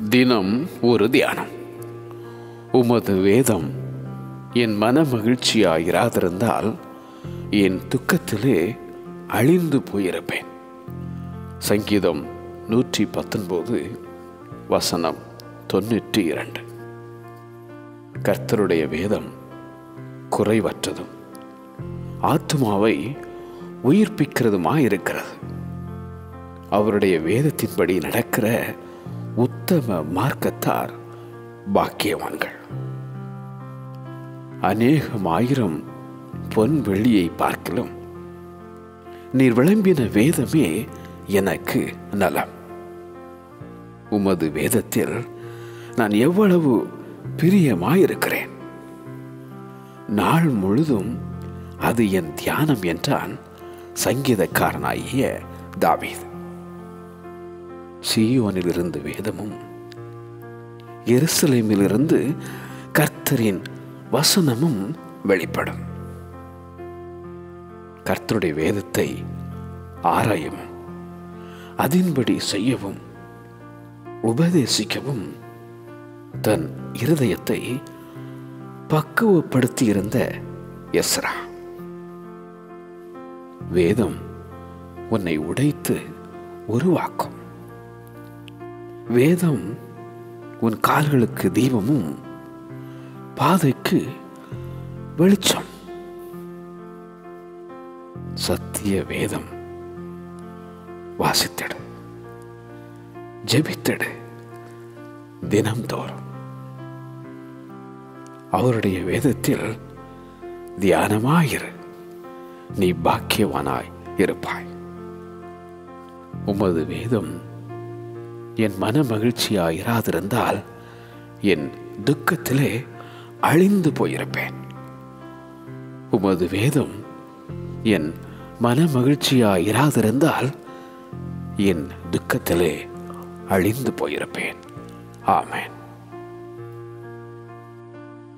தினம் ஒரு தியானம். உமது வேதம் என் மன மகிழ்ச்சியாயிராதிருந்தால் என் துக்கத்திலே அழிந்து போயிருப்பேன். சங்கீதம் 119 வசனம் 92. கர்த்தருடைய வேதம் குறைவற்றதும் ஆத்துமாவை உயிர்ப்பிக்கிறதுமாயிருக்கிறது. அவருடைய வேதத்தின்படி நடக்கிற உத்தம மார்க்கத்தார் பாக்கியவான்கள். அநேகமாயிரம் பொன் வெள்ளியை பார்க்கிலும் நீர் விளம்பின வேதமே எனக்கு நலம். உமது வேதத்தில் நான் எவ்வளவு பிரியமாயிருக்கிறேன். நாள் முழுதும் அது என் தியானம் என்றான் சங்கீதக்காரனாகிய தாவீது. சீயோனிலிருந்து வேதமும் எருசலேமிலிருந்து கர்த்தரின் வசனமும் வெளிப்படும். கர்த்தருடைய வேதத்தை ஆராயவும் அதின்படி செய்யவும் உபதேசிக்கவும் தன் இருதயத்தை பக்குவப்படுத்தியிருந்த எஸ்ரா. வேதம் உன்னை உடைத்து உருவாக்கும். வேதம் உன் கால்களுக்கு தீபமும் பாதைக்கு வெளிச்சம். சத்திய வேதம் வாசித்திடு, ஜெபித்திடு தினம்தோறும். அவருடைய வேதத்தில் தியானமாயிரு, நீ பாக்கியவானாய் இருப்பாய். உமது வேதம் என் மன மகிழ்ச்சியாயிராதிருந்தால் என் துக்கத்திலே அழிந்து போயிருப்பேன். உமது வேதம் என் மன மகிழ்ச்சியாயிராதிருந்தால் என் துக்கத்திலே அழிந்து போயிருப்பேன். ஆமென்.